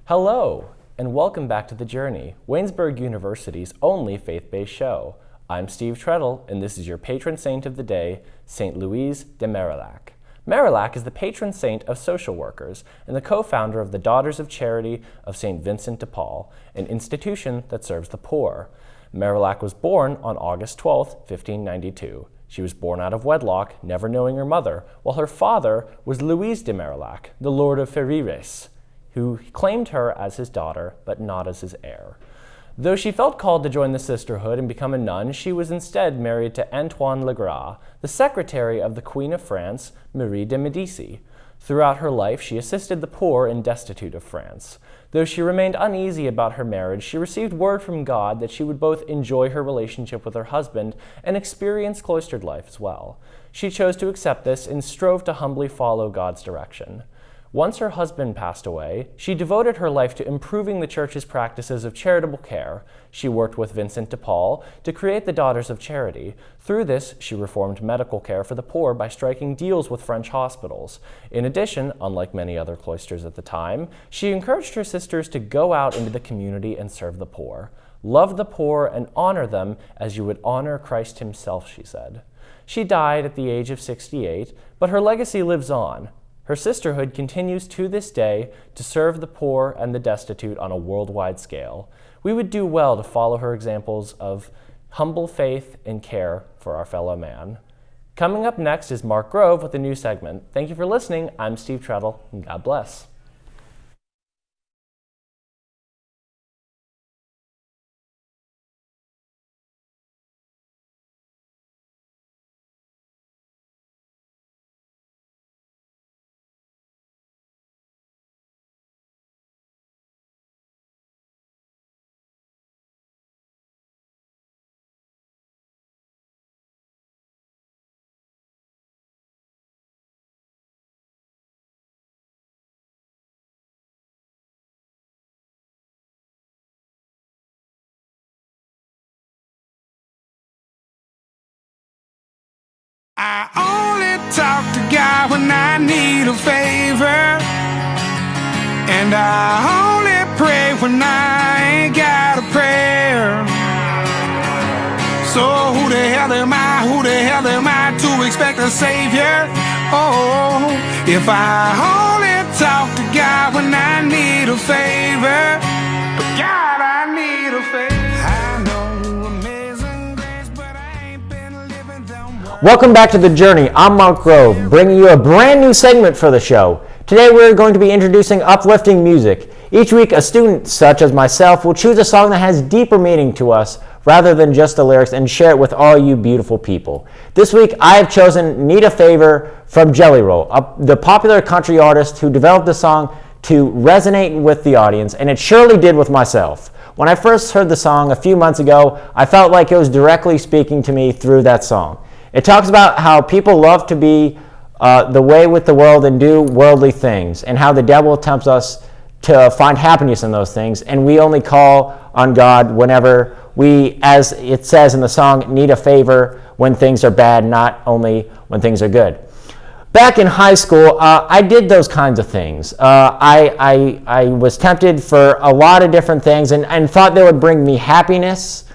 Hello, and welcome back to The Journey, Waynesburg University's only faith-based show. I'm Steve Trettel, and this is your patron saint of the day, St. Louise de Marillac. Marillac is the patron saint of social workers and the co-founder of the Daughters of Charity of St. Vincent de Paul, an institution that serves the poor. Marillac was born on August 12, 1592. She was born out of wedlock, never knowing her mother, while her father was Louis de Marillac, the Lord of Ferrires, who claimed her as his daughter, but not as his heir. Though she felt called to join the sisterhood and become a nun, she was instead married to Antoine Legras, the secretary of the Queen of France, Marie de Medici. Throughout her life, she assisted the poor and destitute of France. Though she remained uneasy about her marriage, she received word from God that she would both enjoy her relationship with her husband and experience cloistered life as well. She chose to accept this and strove to humbly follow God's direction. Once her husband passed away, she devoted her life to improving the church's practices of charitable care. She worked with Vincent de Paul to create the Daughters of Charity. Through this, she reformed medical care for the poor by striking deals with French hospitals. In addition, unlike many other cloisters at the time, she encouraged her sisters to go out into the community and serve the poor. Love the poor and honor them as you would honor Christ himself, she said. She died at the age of 68, but her legacy lives on. Her sisterhood continues to this day to serve the poor and the destitute on a worldwide scale. We would do well to follow her examples of humble faith and care for our fellow man. Coming up next is Mark Grove with a new segment. Thank you for listening. I'm Steve Trettel, and God bless. I only talk to God when I need a favor, and I only pray when I ain't got a prayer. So who the hell am I to expect a savior? Oh, if I only talk to God when I need a favor, God, I need a favor. I know amazing grace, but I ain't been living them. Welcome back to The Journey. I'm Mark Grove, bringing you a brand new segment for the show. Today we're going to be introducing uplifting music. Each week a student, such as myself, will choose a song that has deeper meaning to us rather than just the lyrics and share it with all you beautiful people. This week I have chosen Need a Favor from Jelly Roll, the popular country artist who developed the song to resonate with the audience, and it surely did with myself. When I first heard the song a few months ago, I felt like it was directly speaking to me through that song. It talks about how people love to be the way with the world and do worldly things, and how the devil tempts us to find happiness in those things, and we only call on God whenever we, as it says in the song, need a favor when things are bad, not only when things are good. Back in high school, I did those kinds of things. I was tempted for a lot of different things and thought they would bring me happiness.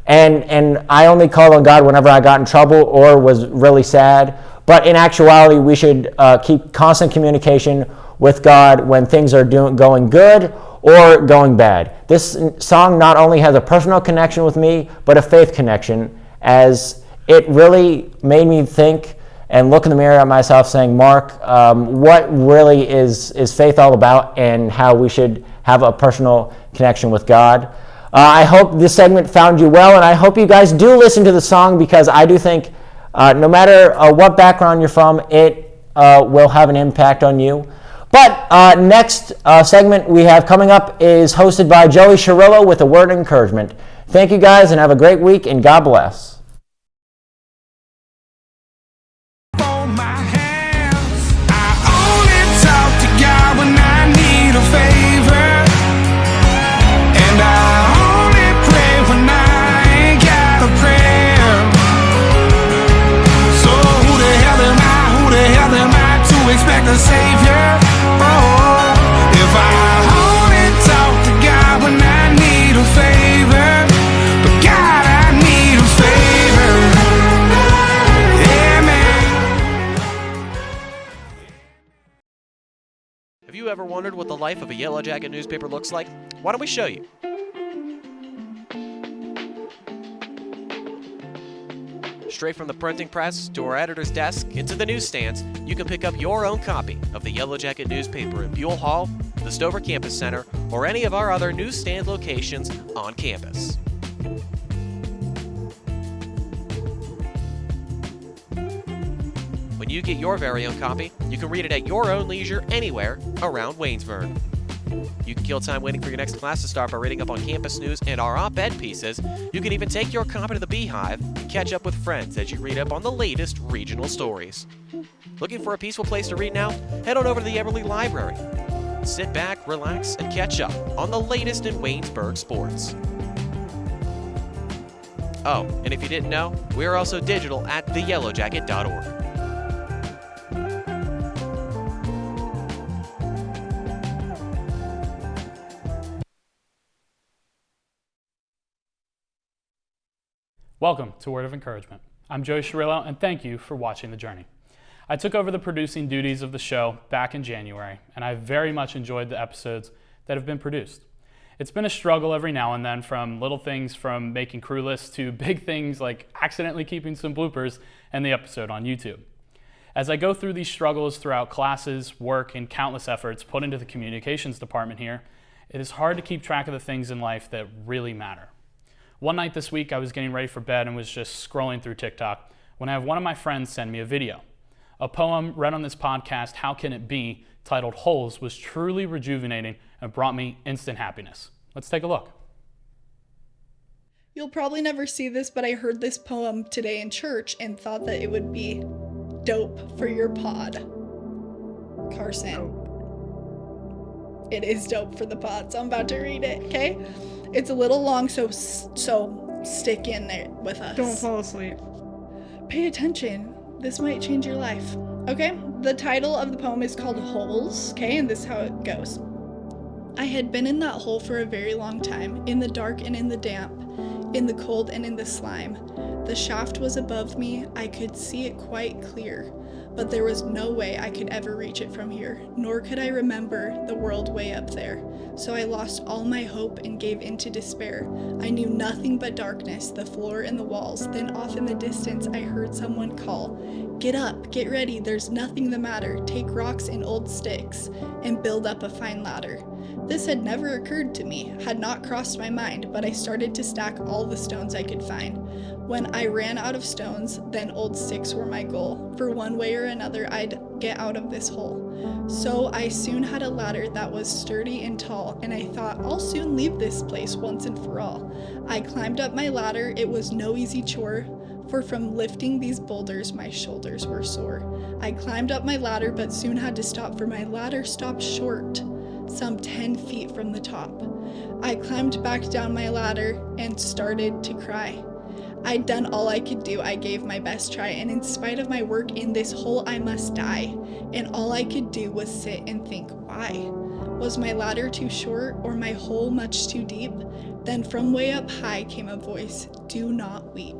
And I only called on God whenever I got in trouble or was really sad. But in actuality, we should keep constant communication with God when things are going good or going bad. This song not only has a personal connection with me, but a faith connection, as it really made me think and look in the mirror at myself saying, Mark, what really is faith all about, and how we should have a personal connection with God. I hope this segment found you well, and I hope you guys do listen to the song, because I do think no matter what background you're from, it will have an impact on you. But next segment we have coming up is hosted by Joey Chirillo with a word of encouragement. Thank you guys, and have a great week, and God bless. Expect a savior. Oh, if I only you ever wondered what the life of a Yellow Jacket newspaper looks like? Why don't we show you? Straight from the printing press to our editor's desk into the newsstands, you can pick up your own copy of the Yellow Jacket newspaper in Buell Hall, the Stover Campus Center, or any of our other newsstand locations on campus. When you get your very own copy, you can read it at your own leisure anywhere around Waynesburg. You can kill time waiting for your next class to start by reading up on campus news and our op-ed pieces. You can even take your copy to the Beehive and catch up with friends as you read up on the latest regional stories. Looking for a peaceful place to read now? Head on over to the Eberly Library. Sit back, relax, and catch up on the latest in Waynesburg sports. Oh, and if you didn't know, we are also digital at theyellowjacket.org. Welcome to Word of Encouragement. I'm Joey Chirillo, and thank you for watching The Journey. I took over the producing duties of the show back in January, and I very much enjoyed the episodes that have been produced. It's been a struggle every now and then, from little things from making crew lists to big things like accidentally keeping some bloopers and the episode on YouTube. As I go through these struggles throughout classes, work, and countless efforts put into the communications department here, it is hard to keep track of the things in life that really matter. One night this week, I was getting ready for bed and was just scrolling through TikTok when I have one of my friends send me a video. A poem read on this podcast, How Can It Be, titled Holes, was truly rejuvenating and brought me instant happiness. Let's take a look. You'll probably never see this, but I heard this poem today in church and thought that it would be dope for your pod. Carson. Dope. It is dope for the pod, so I'm about to read it, okay? It's a little long, so stick in there with us. Don't fall asleep. Pay attention. This might change your life. Okay, the title of the poem is called Holes, okay, and this is how it goes. I had been in that hole for a very long time, in the dark and in the damp, in the cold and in the slime. The shaft was above me, I could see it quite clear, but there was no way I could ever reach it from here, nor could I remember the world way up there. So I lost all my hope and gave into despair. I knew nothing but darkness, the floor and the walls. Then off in the distance I heard someone call, "Get up, get ready, there's nothing the matter. Take rocks and old sticks and build up a fine ladder." This had never occurred to me, had not crossed my mind, but I started to stack all the stones I could find. When I ran out of stones, then old sticks were my goal. For one way or another, I'd get out of this hole. So I soon had a ladder that was sturdy and tall, and I thought, I'll soon leave this place once and for all. I climbed up my ladder. It was no easy chore, for from lifting these boulders, my shoulders were sore. I climbed up my ladder, but soon had to stop, for my ladder stopped short, some 10 feet from the top. I climbed back down my ladder and started to cry. I'd done all I could do, I gave my best try, and in spite of my work in this hole I must die. And all I could do was sit and think, why? Was my ladder too short, or my hole much too deep? Then from way up high came a voice, do not weep.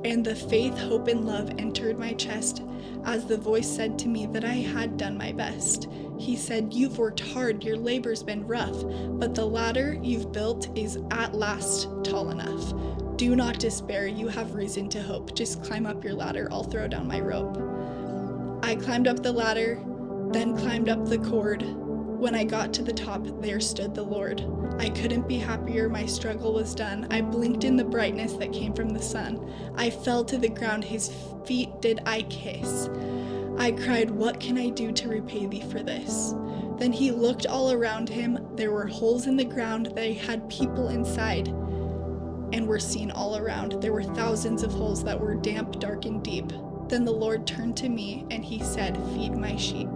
And the faith, hope, and love entered my chest, as the voice said to me that I had done my best. He said, you've worked hard, your labor's been rough, but the ladder you've built is at last tall enough. Do not despair, you have reason to hope. Just climb up your ladder, I'll throw down my rope. I climbed up the ladder, then climbed up the cord. When I got to the top, there stood the Lord. I couldn't be happier, my struggle was done. I blinked in the brightness that came from the sun. I fell to the ground, his feet did I kiss. I cried, what can I do to repay thee for this? Then he looked all around him. There were holes in the ground, they had people inside, and were seen all around. There were thousands of holes that were damp, dark, and deep. Then the Lord turned to me, and he said, feed my sheep.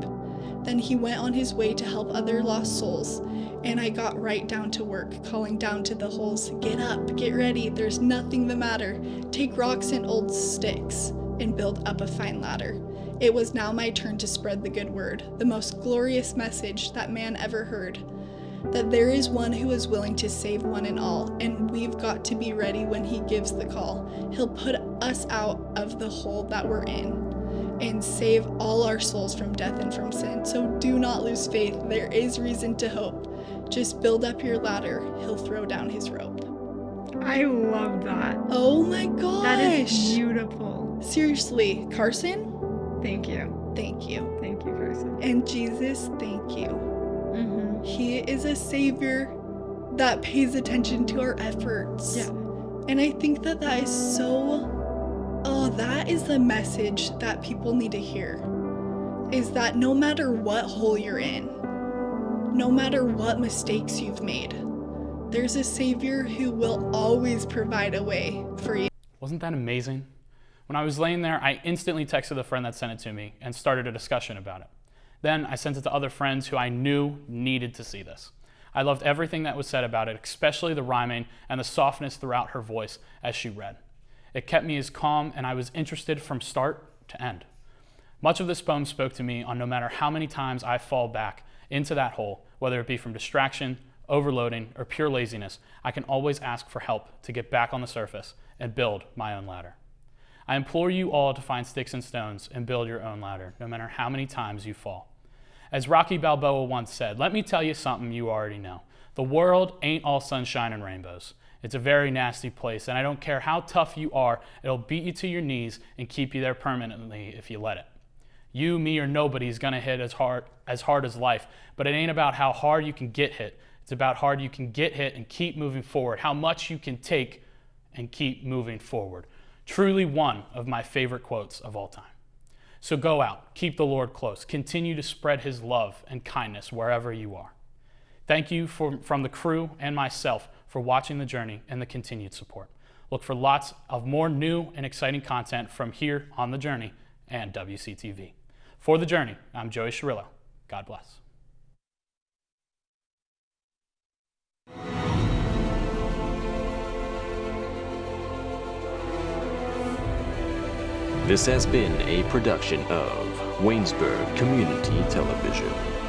Then he went on his way to help other lost souls, and I got right down to work, calling down to the holes, get up, get ready, there's nothing the matter. Take rocks and old sticks, and build up a fine ladder. It was now my turn to spread the good word, the most glorious message that man ever heard. That there is one who is willing to save one and all, and we've got to be ready when he gives the call. He'll put us out of the hole that we're in, and save all our souls from death and from sin. So do not lose faith. There is reason to hope. Just build up your ladder. He'll throw down his rope. I love that. Oh my gosh. That is beautiful. Seriously, Carson, Thank you. thank you. Thank you, Carson. And Jesus, thank you. Mm-hmm. He is a savior that pays attention to our efforts. Yeah. And I think that that is that is the message that people need to hear. Is that no matter what hole you're in, no matter what mistakes you've made, there's a savior who will always provide a way for you. Wasn't that amazing? When I was laying there, I instantly texted the friend that sent it to me and started a discussion about it. Then I sent it to other friends who I knew needed to see this. I loved everything that was said about it, especially the rhyming and the softness throughout her voice as she read. It kept me as calm, and I was interested from start to end. Much of this poem spoke to me on no matter how many times I fall back into that hole, whether it be from distraction, overloading, or pure laziness, I can always ask for help to get back on the surface and build my own ladder. I implore you all to find sticks and stones and build your own ladder, no matter how many times you fall. As Rocky Balboa once said, let me tell you something you already know. The world ain't all sunshine and rainbows. It's a very nasty place, and I don't care how tough you are, it'll beat you to your knees and keep you there permanently if you let it. You, me, or nobody is gonna hit as hard as life, but it ain't about how hard you can get hit. It's about how hard you can get hit and keep moving forward, how much you can take and keep moving forward. Truly one of my favorite quotes of all time. So go out, keep the Lord close, continue to spread his love and kindness wherever you are. Thank you from the crew and myself for watching the journey and the continued support. Look for lots of more new and exciting content from here on The Journey and WCTV. For The Journey, I'm Joey Chirillo. God bless. This has been a production of Waynesburg Community Television.